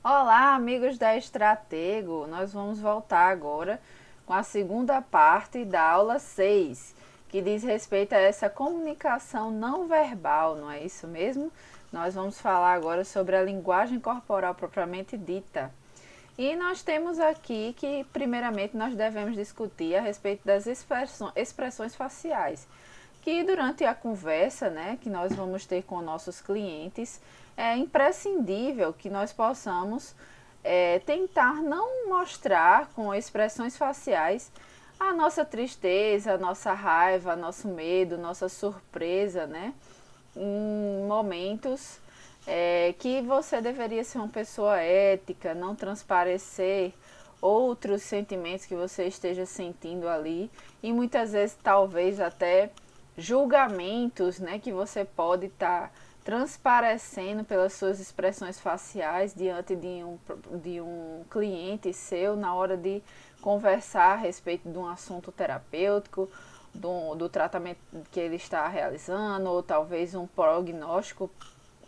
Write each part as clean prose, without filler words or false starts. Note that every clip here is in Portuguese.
Olá, amigos da Estratego! Nós vamos voltar agora com a segunda parte da aula 6, que diz respeito a essa comunicação não verbal, não é isso mesmo? Nós vamos falar agora sobre a linguagem corporal propriamente dita. E nós temos aqui que, primeiramente, nós devemos discutir a respeito das expressões faciais, que durante a conversa, né, que nós vamos ter com nossos clientes, é imprescindível que nós possamos tentar não mostrar com expressões faciais a nossa tristeza, a nossa raiva, nosso medo, nossa surpresa, né, em momentos que você deveria ser uma pessoa ética, não transparecer outros sentimentos que você esteja sentindo ali e muitas vezes talvez até julgamentos, né, que você pode estar transparecendo pelas suas expressões faciais diante de um cliente seu na hora de conversar a respeito de um assunto terapêutico, do tratamento que ele está realizando, ou talvez um prognóstico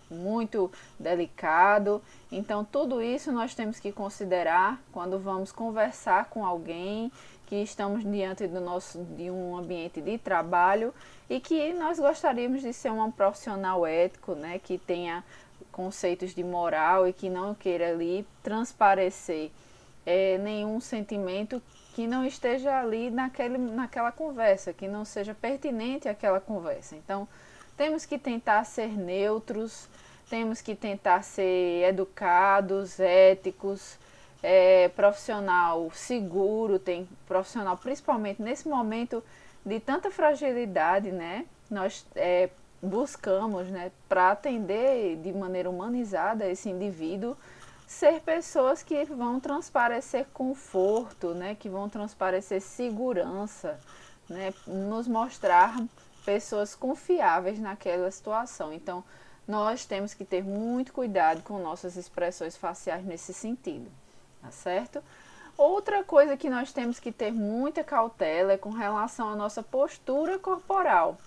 muito delicado. Então, tudo isso nós temos que considerar quando vamos conversar com alguém que estamos diante de um ambiente de trabalho e que nós gostaríamos de ser um profissional ético, né, que tenha conceitos de moral e que não queira ali transparecer nenhum sentimento que não esteja ali naquela conversa, que não seja pertinente àquela conversa. Então, temos que tentar ser neutros, temos que tentar ser educados, éticos, profissional seguro, tem profissional principalmente nesse momento de tanta fragilidade, né? Nós buscamos, né, para atender de maneira humanizada esse indivíduo, ser pessoas que vão transparecer conforto, né, que vão transparecer segurança, né, nos mostrar pessoas confiáveis naquela situação. Então, nós temos que ter muito cuidado com nossas expressões faciais nesse sentido, tá certo? Outra coisa que nós temos que ter muita cautela é com relação à nossa postura corporal.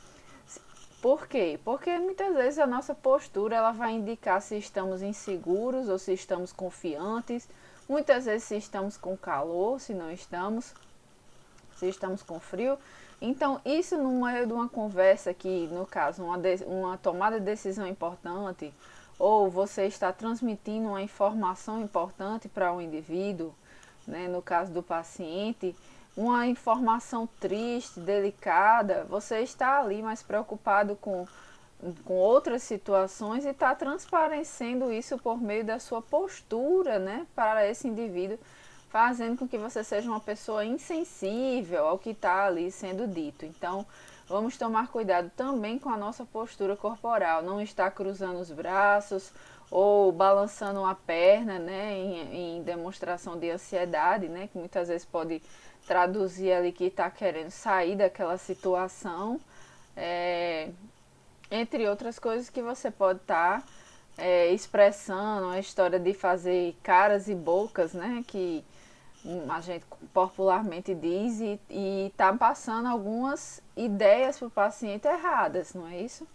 Por quê? Porque muitas vezes a nossa postura ela vai indicar se estamos inseguros ou se estamos confiantes. Muitas vezes se estamos com calor, se não estamos, se estamos com frio. Então, isso no meio de uma conversa que, no caso, uma tomada de decisão importante, ou você está transmitindo uma informação importante para o indivíduo, né, no caso do paciente, uma informação triste, delicada, você está ali mais preocupado com outras situações e está transparecendo isso por meio da sua postura, né, para esse indivíduo, fazendo com que você seja uma pessoa insensível ao que está ali sendo dito. Então, vamos tomar cuidado também com a nossa postura corporal, não estar cruzando os braços ou balançando a perna, né, em demonstração de ansiedade, né, que muitas vezes pode traduzir ali que está querendo sair daquela situação, entre outras coisas que você pode estar expressando, a história de fazer caras e bocas, né, que a gente popularmente diz, e tá passando algumas ideias para o paciente erradas, não é isso?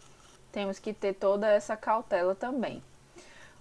Temos que ter toda essa cautela também.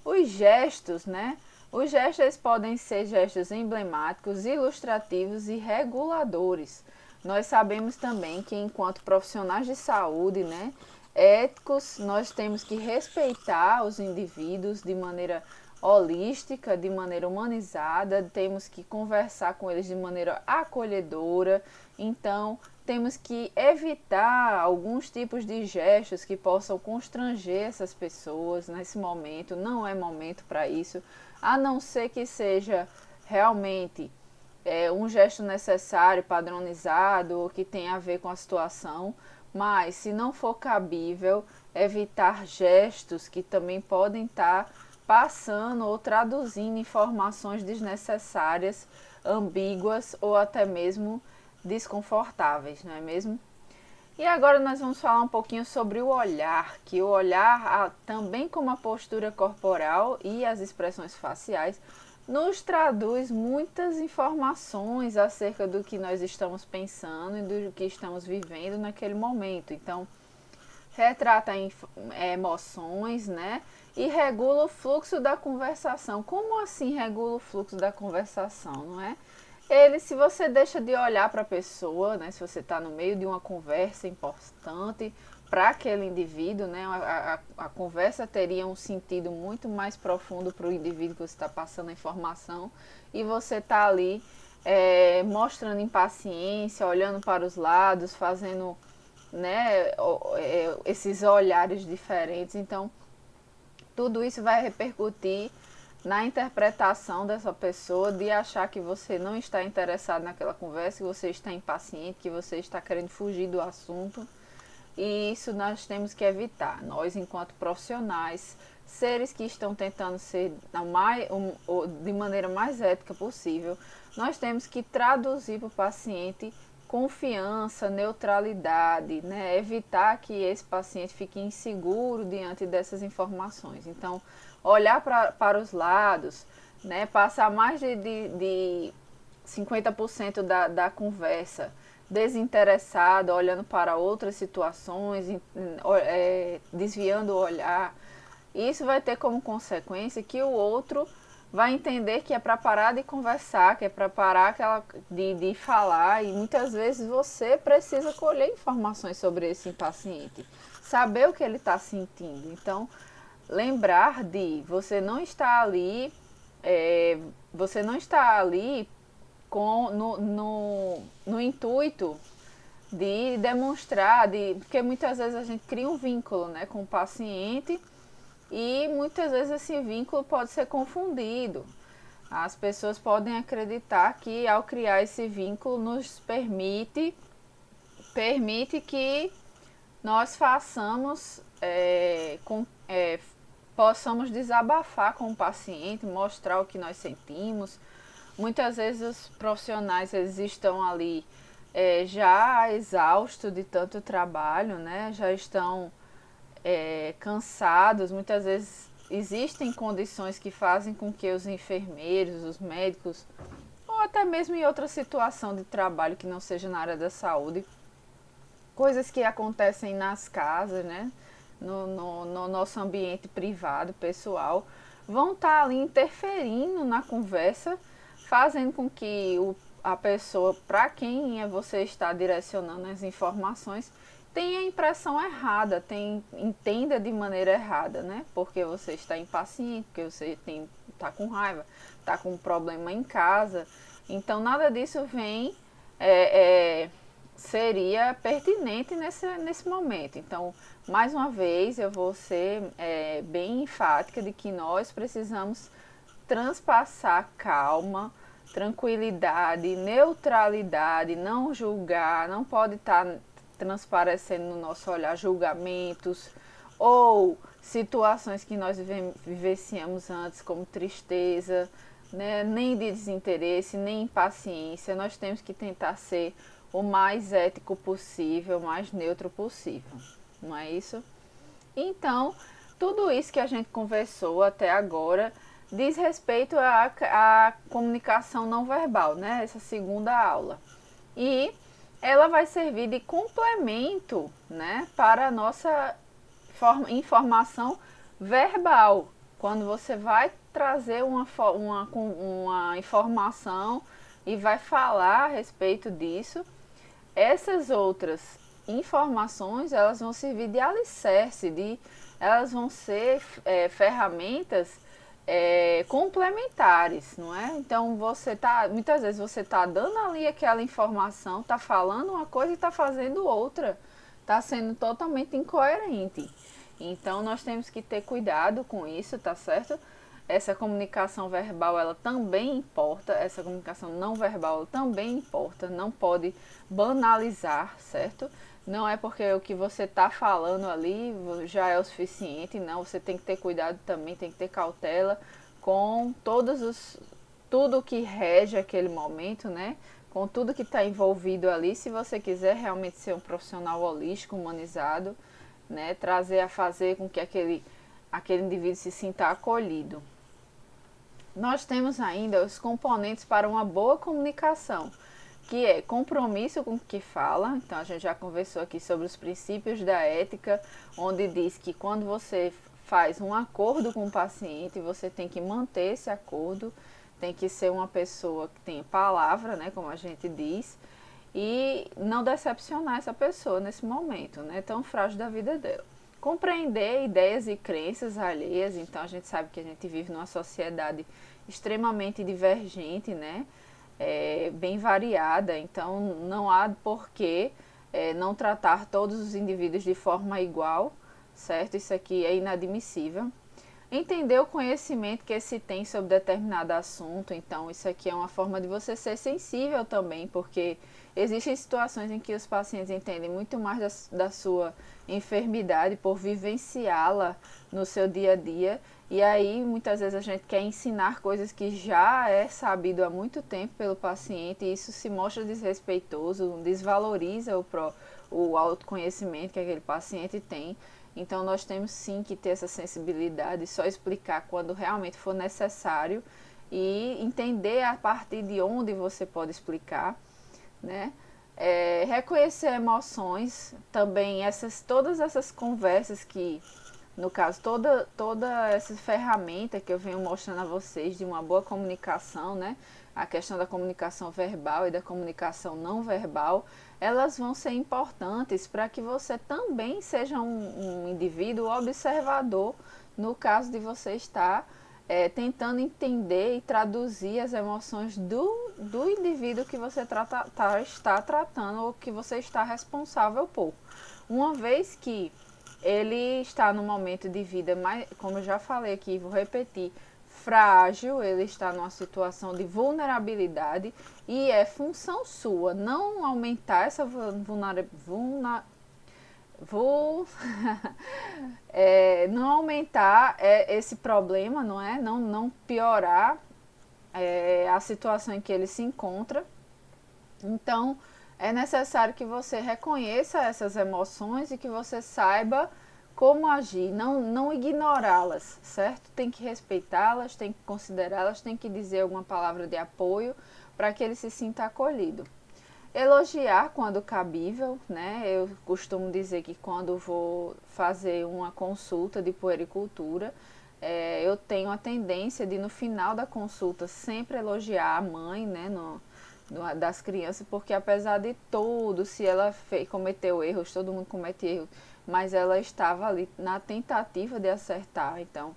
Os gestos, né? Os gestos eles podem ser gestos emblemáticos, ilustrativos e reguladores. Nós sabemos também que enquanto profissionais de saúde, né, éticos, nós temos que respeitar os indivíduos de maneira holística, de maneira humanizada, temos que conversar com eles de maneira acolhedora. Então, temos que evitar alguns tipos de gestos que possam constranger essas pessoas nesse momento. Não é momento para isso, a não ser que seja realmente um gesto necessário, padronizado, ou que tenha a ver com a situação. Mas, se não for cabível, evitar gestos que também podem estar passando ou traduzindo informações desnecessárias, ambíguas ou até mesmo desconfortáveis, não é mesmo? E agora nós vamos falar um pouquinho sobre o olhar, que o olhar, também como a postura corporal e as expressões faciais, nos traduz muitas informações acerca do que nós estamos pensando e do que estamos vivendo naquele momento. Então, retrata emoções, né? E regula o fluxo da conversação. Como assim regula o fluxo da conversação, não é? Ele, se você deixa de olhar para a pessoa, né? Se você está no meio de uma conversa importante para aquele indivíduo, né? A conversa teria um sentido muito mais profundo para o indivíduo que você está passando a informação, e você está ali mostrando impaciência, olhando para os lados, fazendo, né, esses olhares diferentes. Então, tudo isso vai repercutir na interpretação dessa pessoa, de achar que você não está interessado naquela conversa, que você está impaciente, que você está querendo fugir do assunto. E isso nós temos que evitar. Nós, enquanto profissionais, seres que estão tentando ser de maneira mais ética possível, nós temos que traduzir para o paciente confiança, neutralidade, né? Evitar que esse paciente fique inseguro diante dessas informações. Então, olhar para os lados, né? Passar mais de 50% da conversa desinteressado, olhando para outras situações, desviando o olhar. Isso vai ter como consequência que o outro vai entender que é para parar de conversar, que é para parar de falar, e muitas vezes você precisa colher informações sobre esse paciente, saber o que ele está sentindo. Então, lembrar de você não está ali, no intuito de demonstrar, porque muitas vezes a gente cria um vínculo, né, com o paciente, e muitas vezes esse vínculo pode ser confundido. As pessoas podem acreditar que ao criar esse vínculo nos permite que nós possamos desabafar com o paciente, mostrar o que nós sentimos. Muitas vezes os profissionais, eles estão ali já exaustos de tanto trabalho, né? Já estão cansados. Muitas vezes existem condições que fazem com que os enfermeiros, os médicos, ou até mesmo em outra situação de trabalho que não seja na área da saúde, coisas que acontecem nas casas, né? No nosso ambiente privado, pessoal, vão estar ali interferindo na conversa, fazendo com que a pessoa para quem você está direcionando as informações tenha a impressão errada, entenda de maneira errada, né? Porque você está impaciente, porque você está com raiva, está com um problema em casa. Então, nada disso seria pertinente nesse momento. Então, mais uma vez, eu vou ser bem enfática de que nós precisamos transpassar calma, tranquilidade, neutralidade, não julgar, não pode estar transparecendo no nosso olhar julgamentos ou situações que nós vivenciamos antes, como tristeza, né? Nem de desinteresse, nem impaciência. Nós temos que tentar ser o mais ético possível, o mais neutro possível, não é isso? Então, tudo isso que a gente conversou até agora diz respeito à comunicação não verbal, né? Essa segunda aula. E ela vai servir de complemento, né, para a nossa informação verbal. Quando você vai trazer uma informação e vai falar a respeito disso, essas outras informações, elas vão servir de alicerce, elas vão ser ferramentas complementares, não é? Então muitas vezes você está dando ali aquela informação, está falando uma coisa e está fazendo outra, está sendo totalmente incoerente. Então nós temos que ter cuidado com isso, tá certo? Essa comunicação verbal, ela também importa, essa comunicação não verbal também importa, não pode banalizar, certo? Não é porque o que você está falando ali já é o suficiente, não. Você tem que ter cuidado também, tem que ter cautela com tudo que rege aquele momento, né? Com tudo que está envolvido ali. Se você quiser realmente ser um profissional holístico, humanizado, né? Fazer com que aquele indivíduo se sinta acolhido. Nós temos ainda os componentes para uma boa comunicação, que é compromisso com o que fala. Então a gente já conversou aqui sobre os princípios da ética, onde diz que quando você faz um acordo com o paciente, você tem que manter esse acordo, tem que ser uma pessoa que tem palavra, né, como a gente diz, e não decepcionar essa pessoa nesse momento, né, tão frágil da vida dela. Compreender ideias e crenças alheias. Então a gente sabe que a gente vive numa sociedade extremamente divergente, né, bem variada, então não há porquê não tratar todos os indivíduos de forma igual, certo? Isso aqui é inadmissível. Entender o conhecimento que se tem sobre determinado assunto, então isso aqui é uma forma de você ser sensível também, porque existem situações em que os pacientes entendem muito mais da sua enfermidade por vivenciá-la no seu dia a dia, e aí muitas vezes a gente quer ensinar coisas que já é sabido há muito tempo pelo paciente, e isso se mostra desrespeitoso, desvaloriza o autoconhecimento que aquele paciente tem. Então nós temos sim que ter essa sensibilidade, só explicar quando realmente for necessário e entender a partir de onde você pode explicar, né? Reconhecer emoções, também todas essas conversas que, no caso, toda essa ferramenta que eu venho mostrando a vocês de uma boa comunicação, né? A questão da comunicação verbal e da comunicação não verbal, elas vão ser importantes para que você também seja um indivíduo observador, no caso de você estar tentando entender e traduzir as emoções do indivíduo que você está tratando ou que você está responsável por. Uma vez que ele está num momento de vida, mais, como eu já falei aqui, vou repetir, frágil, ele está numa situação de vulnerabilidade e é função sua não aumentar essa não aumentar esse problema, não é? Não piorar a situação em que ele se encontra. Então, é necessário que você reconheça essas emoções e que você saiba como agir, não ignorá-las, certo? Tem que respeitá-las, tem que considerá-las, tem que dizer alguma palavra de apoio para que ele se sinta acolhido. Elogiar quando cabível, né? Eu costumo dizer que quando vou fazer uma consulta de puericultura, eu tenho a tendência de no final da consulta sempre elogiar a mãe, né? Das crianças, porque apesar de tudo, se ela cometeu erros, todo mundo comete erros, mas ela estava ali na tentativa de acertar. Então,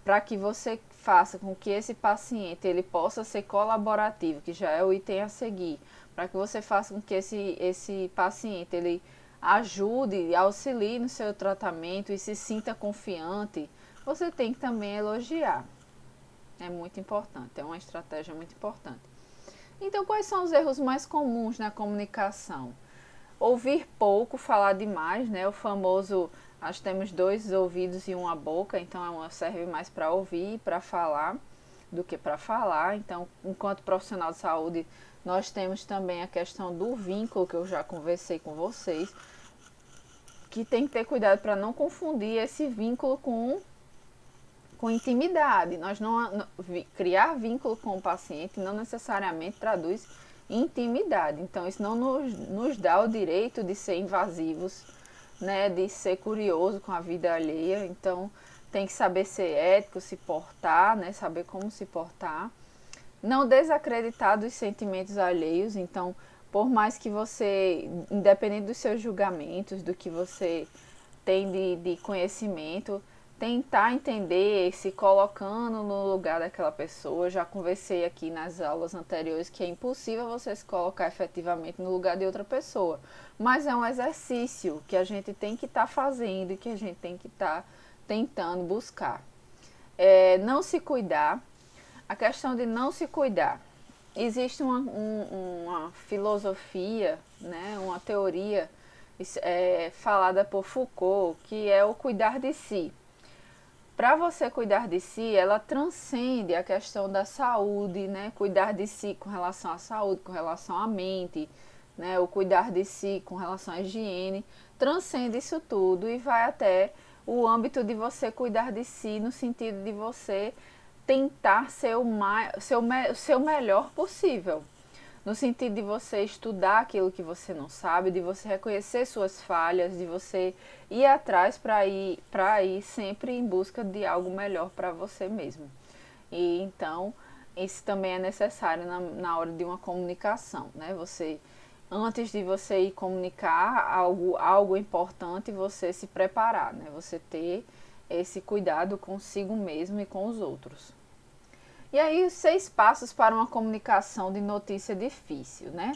para que você faça com que esse paciente ele possa ser colaborativo, que já é o item a seguir, para que você faça com que esse paciente ele ajude, auxilie no seu tratamento e se sinta confiante, você tem que também elogiar. É muito importante, é uma estratégia muito importante. Então, quais são os erros mais comuns na comunicação? Ouvir pouco, falar demais, né? O famoso, nós temos 2 ouvidos e uma boca, então serve mais para ouvir e para falar do que para falar. Então, enquanto profissional de saúde, nós temos também a questão do vínculo, que eu já conversei com vocês, que tem que ter cuidado para não confundir esse vínculo com intimidade. Nós criar vínculo com o paciente não necessariamente traduz intimidade. Então isso não nos dá o direito de ser invasivos, né, de ser curioso com a vida alheia. Então tem que saber ser ético, se portar, né, saber como se portar. Não desacreditar dos sentimentos alheios. Então, por mais que você, independente dos seus julgamentos, do que você tem de conhecimento, tentar entender, se colocando no lugar daquela pessoa. Eu já conversei aqui nas aulas anteriores que é impossível você se colocar efetivamente no lugar de outra pessoa, mas é um exercício que a gente tem que estar fazendo e que a gente tem que estar tentando buscar. Não se cuidar. A questão de não se cuidar. Existe uma filosofia, né, uma teoria falada por Foucault, que é o cuidar de si. Para você cuidar de si, ela transcende a questão da saúde, né? Cuidar de si com relação à saúde, com relação à mente, né? O cuidar de si com relação à higiene, transcende isso tudo e vai até o âmbito de você cuidar de si no sentido de você tentar ser o seu melhor possível. no sentido de você estudar aquilo que você não sabe, de você reconhecer suas falhas, de você ir atrás para ir sempre em busca de algo melhor para você mesmo. E então, isso também é necessário na hora de uma comunicação, né? Você, antes de você ir comunicar algo importante, você se preparar, né? Você ter esse cuidado consigo mesmo e com os outros. E aí, os 6 passos para uma comunicação de notícia difícil, né?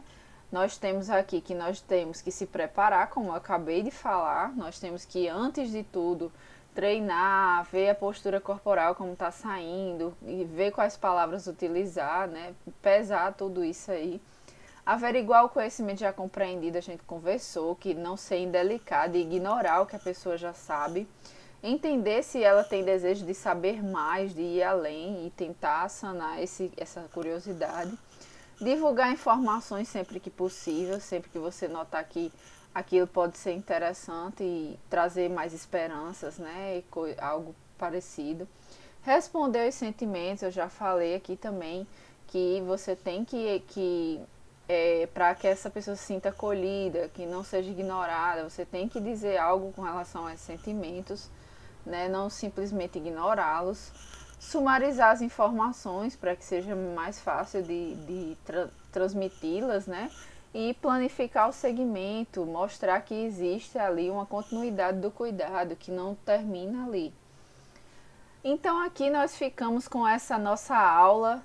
Nós temos aqui que nós temos que se preparar, como eu acabei de falar, nós temos que, antes de tudo, treinar, ver a postura corporal como está saindo, e ver quais palavras utilizar, né? Pesar tudo isso aí. Averiguar o conhecimento já compreendido, a gente conversou, que não ser indelicado e ignorar o que a pessoa já sabe. Entender se ela tem desejo de saber mais, de ir além e tentar sanar essa curiosidade. Divulgar informações sempre que possível, sempre que você notar que aquilo pode ser interessante e trazer mais esperanças, né? Algo parecido. Responder os sentimentos, eu já falei aqui também que você tem para que essa pessoa se sinta acolhida, que não seja ignorada, você tem que dizer algo com relação a esses sentimentos, né? Não simplesmente ignorá-los. Sumarizar as informações para que seja mais fácil de transmiti-las, né? E planificar o segmento, mostrar que existe ali uma continuidade do cuidado, que não termina ali. Então aqui nós ficamos com essa nossa aula,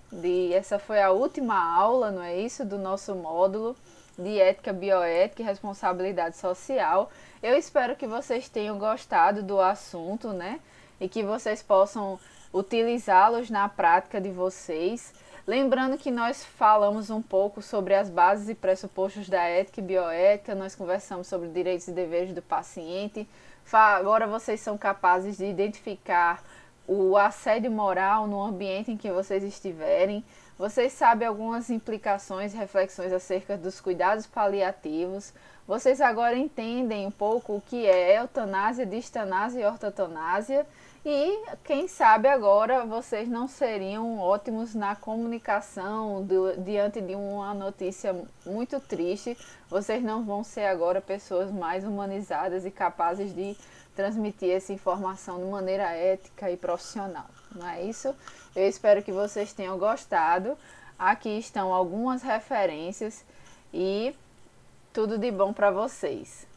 essa foi a última aula, não é isso, do nosso módulo de ética, bioética e responsabilidade social. Eu espero que vocês tenham gostado do assunto, né? E que vocês possam utilizá-los na prática de vocês. Lembrando que nós falamos um pouco sobre as bases e pressupostos da ética e bioética, nós conversamos sobre direitos e deveres do paciente. Agora vocês são capazes de identificar o assédio moral no ambiente em que vocês estiverem. Vocês sabem algumas implicações e reflexões acerca dos cuidados paliativos. Vocês agora entendem um pouco o que é eutanásia, distanásia e ortotanásia. E quem sabe agora vocês não seriam ótimos na comunicação diante de uma notícia muito triste. Vocês não vão ser agora pessoas mais humanizadas e capazes de transmitir essa informação de maneira ética e profissional. Não é isso? Eu espero que vocês tenham gostado. Aqui estão algumas referências e tudo de bom para vocês.